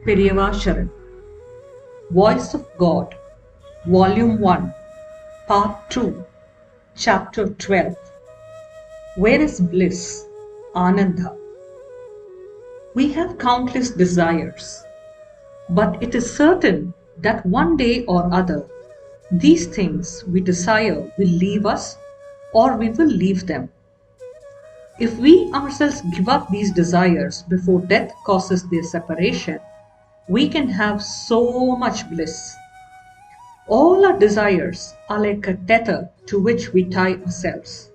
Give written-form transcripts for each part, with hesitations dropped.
Periyava Sharan. Voice of God, Volume 1, Part 2, Chapter 12. Where is Bliss? Ananda. We have countless desires, but it is certain that one day or other, these things we desire will leave us or we will leave them. If we ourselves give up these desires before death causes their separation, we can have so much bliss. All our desires are like a tether to which we tie ourselves.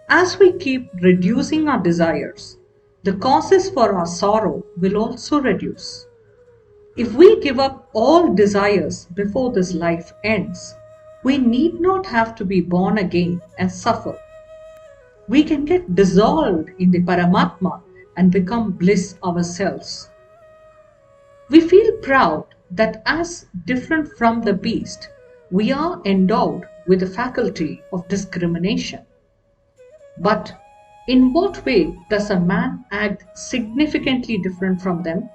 As we keep reducing our desires, the causes for our sorrow will also reduce. If we give up all desires before this life ends, we need not have to be born again and suffer. We can get dissolved in the Paramatma and become bliss ourselves. We feel proud that as different from the beast, we are endowed with the faculty of discrimination. But in what way does a man act significantly different from them?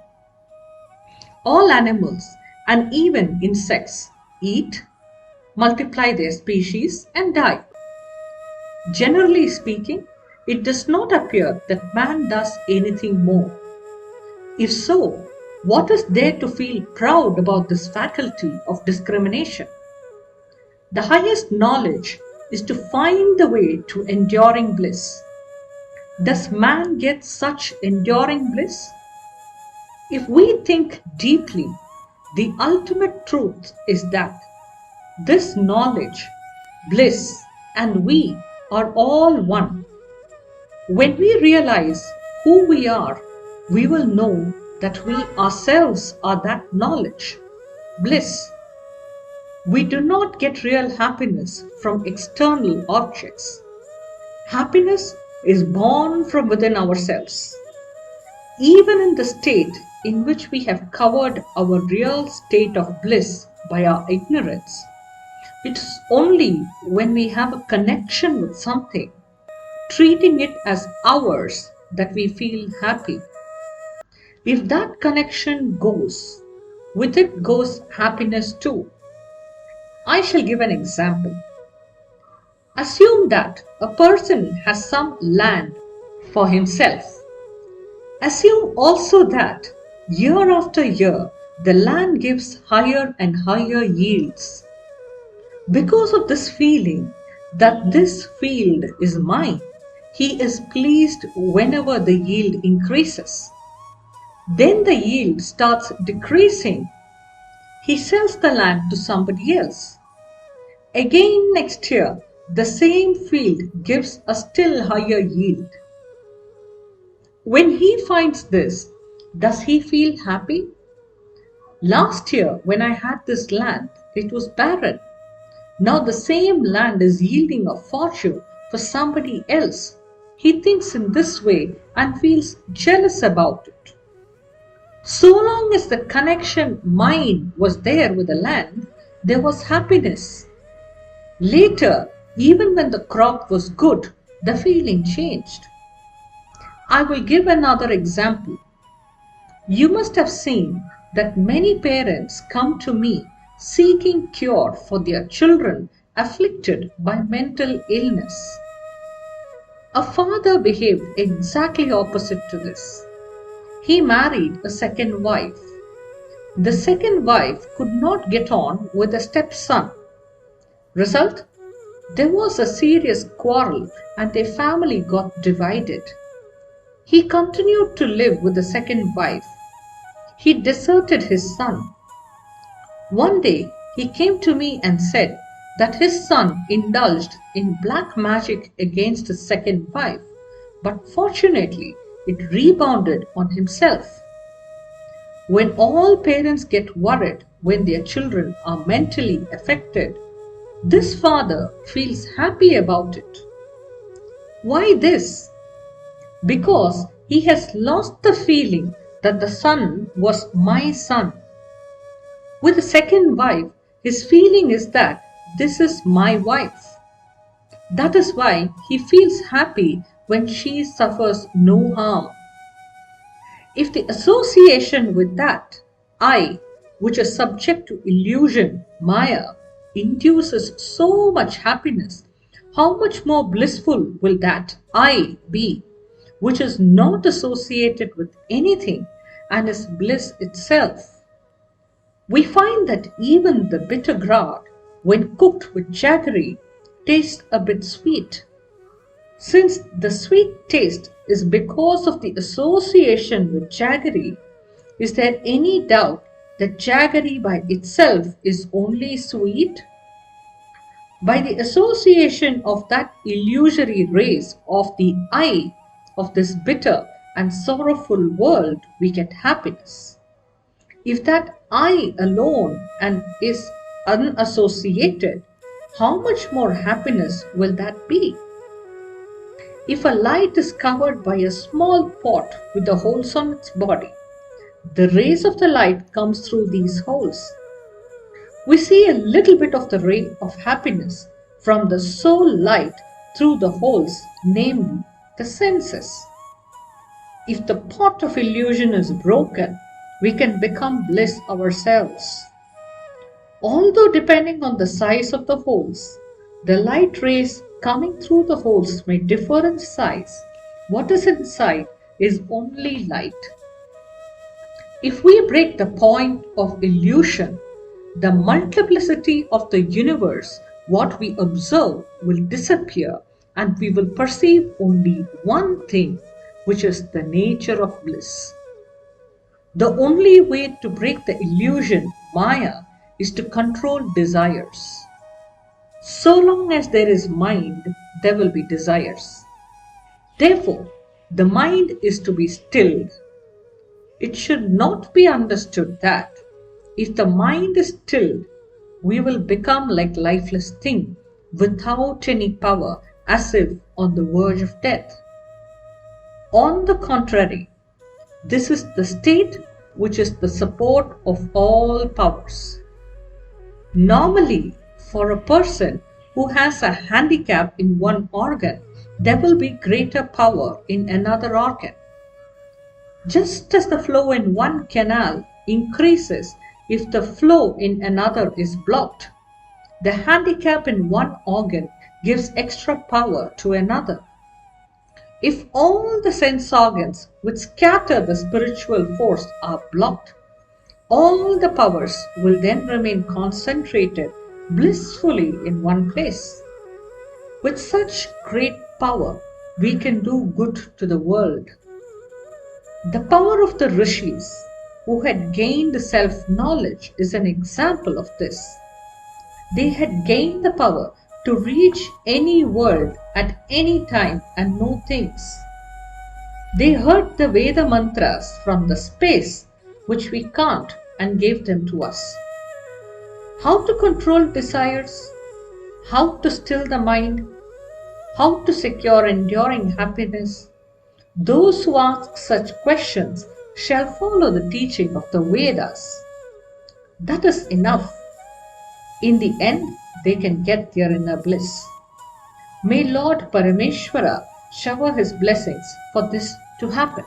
All animals and even insects eat, multiply their species and die. Generally speaking, it does not appear that man does anything more. If so, what is there to feel proud about this faculty of discrimination? The highest knowledge is to find the way to enduring bliss. Does man get such enduring bliss? If we think deeply, the ultimate truth is that this knowledge, bliss, and we are all one. When we realize who we are, we will know that we ourselves are that knowledge, bliss. We do not get real happiness from external objects. Happiness is born from within ourselves. Even in the state in which we have covered our real state of bliss by our ignorance, it is only when we have a connection with something, treating it as ours, that we feel happy. If that connection goes, with it goes happiness too. I shall give an example. Assume that a person has some land for himself. Assume also that year after year the land gives higher and higher yields. Because of this feeling that this field is mine, he is pleased whenever the yield increases. Then the yield starts decreasing. He sells the land to somebody else. Again next year, the same field gives a still higher yield. When he finds this, does he feel happy? Last year, when I had this land, it was barren. Now the same land is yielding a fortune for somebody else. He thinks in this way and feels jealous about it. So long as the connection mine was there with the land, there was happiness. Later, even when the crop was good, the feeling changed. I will give another example. You must have seen that many parents come to me seeking cure for their children afflicted by mental illness. A father behaved exactly opposite to this. He married a second wife. The second wife could not get on with the stepson. Result? There was a serious quarrel and their family got divided. He continued to live with the second wife. He deserted his son. One day he came to me and said that his son indulged in black magic against his second wife, but fortunately it rebounded on himself. When all parents get worried when their children are mentally affected, this father feels happy about it. Why this? Because he has lost the feeling that the son was my son. With the second wife, his feeling is that this is my wife. That is why he feels happy when she suffers no harm. If the association with that I, which is subject to illusion, Maya, induces so much happiness, how much more blissful will that I be, which is not associated with anything and is bliss itself? We find that even the bitter gourd, when cooked with jaggery, tastes a bit sweet. Since the sweet taste is because of the association with jaggery, is there any doubt that jaggery by itself is only sweet? By the association of that illusory race of the I of this bitter and sorrowful world, we get happiness. If that I alone and is unassociated, how much more happiness will that be? If a light is covered by a small pot with the holes on its body, the rays of the light comes through these holes. We see a little bit of the ray of happiness from the soul light through the holes, namely the senses. If the pot of illusion is broken, we can become bliss ourselves. Although depending on the size of the holes, the light rays coming through the holes may differ in size. What is inside is only light. If we break the point of illusion, the multiplicity of the universe, what we observe, will disappear and we will perceive only one thing, which is the nature of bliss. The only way to break the illusion, Maya, is to control desires. So long as there is mind, there will be desires. Therefore, the mind is to be stilled. It should not be understood that if the mind is stilled, we will become like lifeless thing without any power, as if on the verge of death. On the contrary, this is the state which is the support of all powers. Normally, for a person who has a handicap in one organ, there will be greater power in another organ. Just as the flow in one canal increases if the flow in another is blocked, the handicap in one organ gives extra power to another. If all the sense organs which scatter the spiritual force are blocked, all the powers will then remain concentrated blissfully in one place. With such great power, we can do good to the world. The power of the rishis, who had gained self-knowledge, is an example of this. They had gained the power to reach any world at any time and know things. They heard the Veda mantras from the space which we can't and gave them to us. How to control desires, how to still the mind, how to secure enduring happiness. Those who ask such questions shall follow the teaching of the Vedas. That is enough. In the end, they can get their inner bliss. May Lord Parameshwara shower his blessings for this to happen.